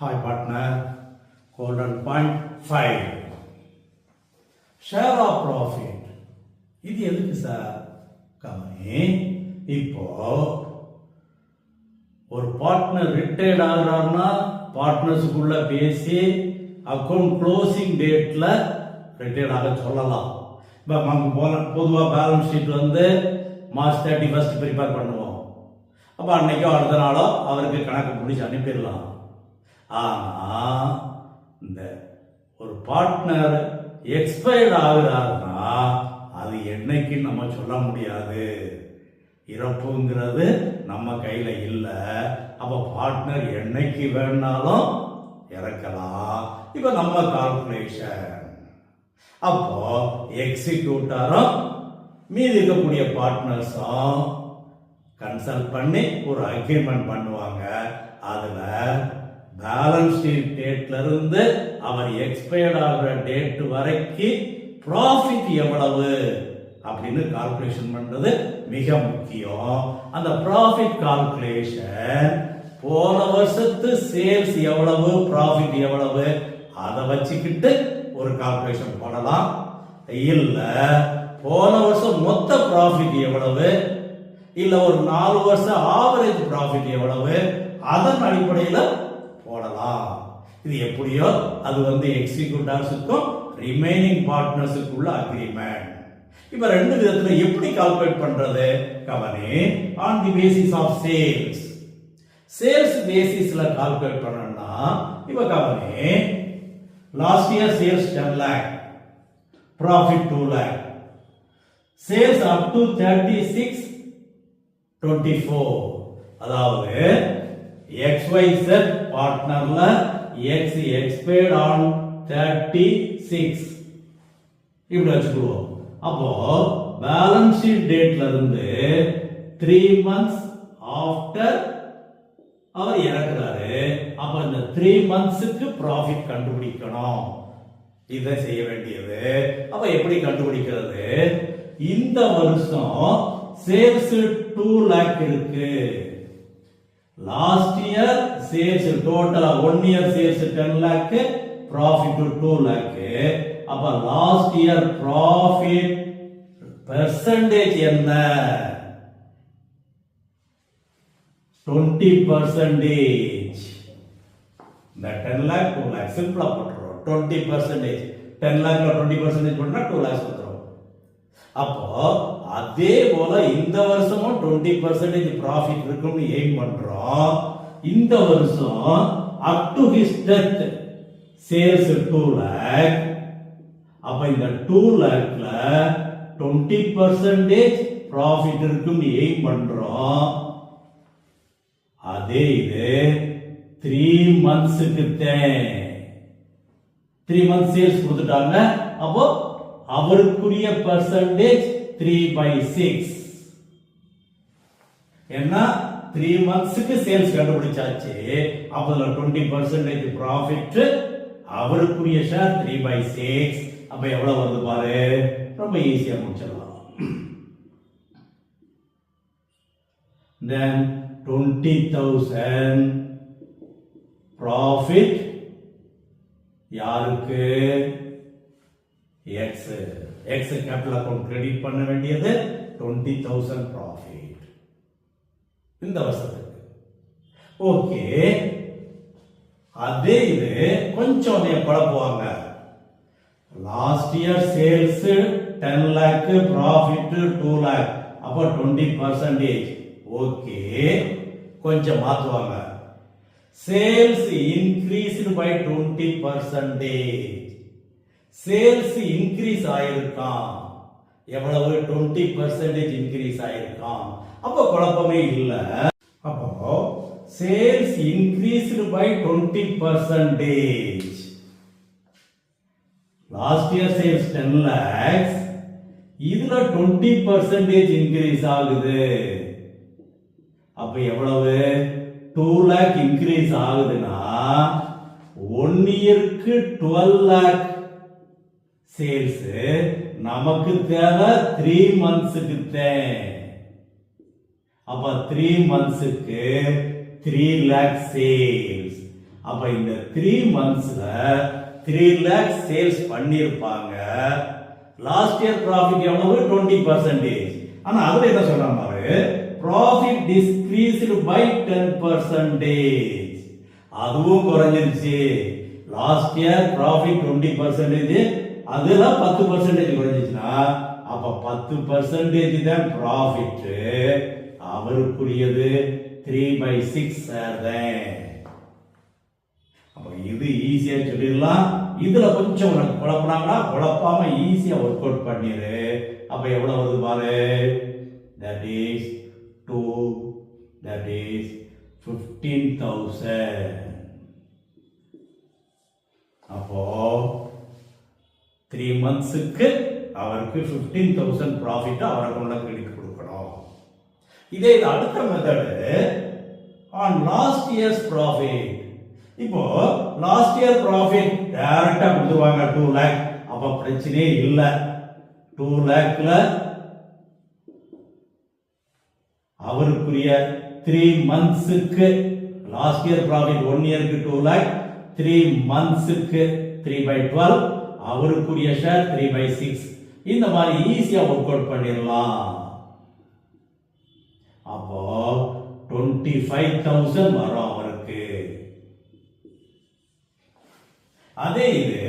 Hi partner, golden point 5. Share of profit. இது எதுக்கு sir? கவனி, இப்போ ஒரு பார்ட்னர் ரிட்டையர்ட் ஆகிறார்னா பார்ட்னர்ஸுக்குள்ள பேசி அக்கௌண்ட் க்ளோசிங் டேட்ல ரிட்டையர்ட் ஆக சொல்லலாம். இப்போ நமக்கு பொதுவாக பேலன்ஸ் ஷீட் மார்ச் 31 ப்ரிப்பேர் பண்ணுவோம். அப்போ அன்னைக்கோ அடுத்த நாளோ அவருக்கு கணக்கு முடிச்சு அனுப்பிடலாம். ஆனால் இந்த ஒரு பார்ட்னர் எக்ஸ்பயர்ட் ஆகுறாருன்னா அது என்னைக்கு நம்ம சொல்ல முடியாது. இறப்புங்கிறது நம்ம கையில் இல்லை. அப்போ பார்ட்னர் என்னைக்கு வேணாலும் இறக்கலாம். இப்போ நம்ம கால்குலேஷன், அப்போ எக்ஸிக்யூட்டரும் மீதி இருக்கக்கூடிய பார்ட்னர்ஸும் கன்சல்ட் பண்ணி ஒரு அக்ரிமெண்ட் பண்ணுவாங்க. அதுல பேலன்ஸ் ஷீட் டேட்ல இருந்து அவர் எக்ஸ்பயர்ட் ஆகிற டேட் வரைக்கும் ப்ராஃபிட் எவ்வளவு அப்படின்னு கால்குலேஷன் பண்றது மிக முக்கியம். அந்த ப்ராஃபிட் கால்குலேஷன் போன வருஷத்து சேல்ஸ் எவ்வளவு, ப்ராஃபிட் எவ்வளவு, அதை வச்சுக்கிட்டு ஒரு கால்குலேஷன் போடலாம். இல்ல போன வருஷம் மொத்த ப்ராஃபிட் எவ்வளவு, இல்ல ஒரு 4 வருஷம் ஆவரேஜ் ப்ராஃபிட் எவ்வளவு, அதன் அடிப்படையில் போடலாம். இது எப்படியோ அது எக்ஸிக்யூட்டர்ஸுக்கும் ரிமைனிங் பார்ட்னர்ஸுக்குள்ள அக்ரிமெண்ட். இப்ப ரெண்டு விதத்துல எப்படி கால்குலேட் பண்றது? கவனி, on the basis of sales. Sales பேசிஸ்ல கால்குலேட் பண்ணணும்னா இப்ப கவனி, last year sales 10 lakh, profit 2 lakh. Sales up to 36/24, அதாவது XYZ பார்ட்னர்ல X எக்ஸ்பயர்ட் ஆன் 36 இப்படி வச்சுக்குவோம். அப்போ பேலன்ஸ் ஷீட் டேட்ல இருந்து 3 months ஆஃப்டர் அவர் இறக்குறாரு. அப்ப இந்த 3 monthsக்கு ப்ராஃபிட் கண்டுபிடிக்கணும். இதை செய்ய வேண்டியது. அப்ப எப்படி கண்டுபிடிக்கிறது? இந்த வருஷம் சேல்ஸ் 2 lakh இருக்கு. லாஸ்ட் இயர் சேல்ஸ் டோட்டலா 1 year sales 10 lakh, profit 2 lakh. அப்ப லாஸ்ட் இயர் ப்ராஃபிட் பெர்சன்டேஜ் என்ன? 20%. இந்த 10 lakh 2 lakh சிம்பிளா போட்டுறோம். 20%, 10 lakh 20% போட்டா 2 lakhs வந்துரும். அப்போ அதே போல இந்த வருஷமும் 20% ப்ராஃபிட் இருக்கும்னு எய்ம் பண்றோம். இந்த வருஷம் up to his death sales 2 lakh. அப்ப இந்த 2 lakhல 20% ப்ராஃபிட் இருக்கும்னு எய்ம் பண்றோம். அதே இது 3 monthsக்கு 3 months சேல்ஸ் கொடுத்துட்டாங்க. அப்போ அவருக்குரிய பர்சன்டேஜ் 3/6. ஏன்னா 3 monthsக்கு சேல்ஸ் கண்டுபிடிச்சாச்சு. அப்ப 20% ப்ராஃபிட், அவருக்குரிய ஷேர் 3/6. அப்ப எவ்வளவு வருது பாரு, ரொம்ப ஈஸியா முடிச்சிடலாம். then 20,000 ப்ராஃபிட் யாருக்கு? X கேபிட்டல் அக்கவுண்ட் கிரெடிட் பண்ண வேண்டியது 20,000 ப்ராஃபிட் இந்த வருஷத்துக்கு. ஓகே, அதே இது கொஞ்சம் குழப்புவாங்க. Last year sales 10 lakh, profit 2 lakh. அப்போ 20%. ஓகே, கொஞ்சம் மாத்துவாங்க. Sales increased by 20%. Sales increase ஆயிருக்கான். எவ்வளவு? 20% இன்க்ரீஸ் ஆயிருக்கான். அப்போ குழப்பமே இல்ல. அப்போ sales increased by 20%. Last year sales 10 lakhs, இதுல 20% இன்க்ரீஸ் ஆகுது. அப்ப எவ்வளவு? 2 lakh இன்க்ரீஸ் ஆகுதுன்னா 1 yearக்கு 12 lakh சேல்ஸ். நமக்கு தேவை 3 monthsக்கு. அப்ப 3 monthsக்கு 3 lakh சேல்ஸ். அப்ப இந்த 3 monthsல 3 lakh சேல்ஸ் பண்ணிருப்பாங்க. லாஸ்ட் இயர் ப்ராஃபிட் எவ்வளவு 20%. ஆனா அதுல என்ன சொல்றாங்க பாரு, ப்ராஃபிட் டிஸ்கிரீஸ்டு பை 10%. அதுவும் குறைஞ்சிருச்சு. லாஸ்ட் இயர் ப்ராஃபிட் 20%, அதுல 10% குறைஞ்சிச்சுன்னா அப்ப 10% தான் ப்ராஃபிட். அவருக்குரியது 3/6 ஷேர் தான். அப்ப இது ஈஸியா சொல்லிடலாம். இதுல கொஞ்சம் உனக்கு குழப்பினாங்கன்னா குழப்பாம ஈஸியா ஒர்க் அவுட் பண்ணிடு. அப்ப எவ்வளவு வருது பாரு, that is 2, that is 15,000. அப்போ 3 monthsக்கு அவருக்கு 15,000 ப்ராஃபிட் அவருக்கு உள்ள கிரெடிட் கொடுக்கணும். இதே இது அடுத்த method on last years profit. இப்போ லாஸ்ட் இயர் ப்ராஃபிட் டைரக்டா கொடுத்துருவாங்க 2 lakh. அப்ப பிரச்சனையே இல்ல. 2 lakhல அவருக்குரிய 3 monthsக்கு லாஸ்ட் இயர் ப்ராஃபிட் 1 இயருக்கு 2 lakh, 3 monthsக்கு 3/12, அவருக்குரிய ஷேர் 3/6. இந்த மாதிரி ஈஸியா ஒர்க் அவுட் பண்ணிடலாம். அப்போ 25,000 வரும் அவருக்கு. அதே இது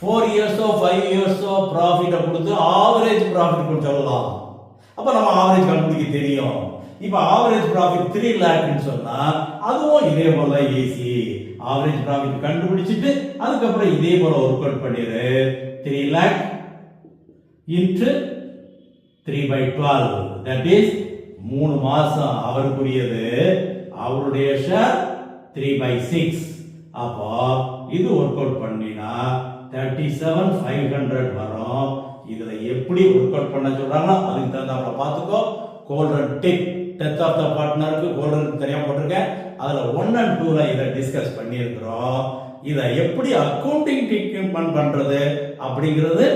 4 இயர்ஸோ 5 இயர்ஸோ ப்ராஃபிட் கொடுத்து ஆவரேஜ் ப்ராஃபிட் கொடுத்துடலாம். அப்ப நம்ம ஆவரேஜ் கண்டுபிடிக்க தெரியும். இப்ப ஆவரேஜ் ப்ராஃபிட் 3 லேக்னு சொன்னா அதுவும் இதே போல ஈஸி. ஆவரேஜ் ப்ராஃபிட் கண்டுபிடிச்சிட்டு அதுக்கப்புறம் இதே போல ஒர்க் அவுட் பண்ணிடு. 3 lakh into 3/12, that is 3 மாசம் அவருக்குரியது. அவருடைய ஷேர் 3/6. அப்போ இது ஒர்க் அவுட் பண்ணினா 37,500 வரும். இதுல எப்படி ஒர்க் அவுட் பண்ண சொல்றாங்களோ அதுக்கு தகுந்தாப்புல பார்த்துக்கோ. Golden tip, death of the பார்ட்னருக்கு கோல்டன் தனியா போட்டிருக்கேன். அதுல 1 and 2ல இதை டிஸ்கஸ் பண்ணியிருக்கிறோம். இதை எப்படி அக்கௌண்டிங் ட்ரீட்மெண்ட் பண்றது அப்படிங்கிறது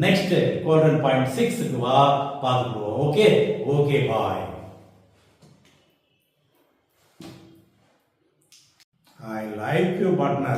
நெக்ஸ்ட் கோல்டன் பாயிண்ட் 6க்கு வா பார்த்துக்குவோம். Okay okay bye. I like you partner.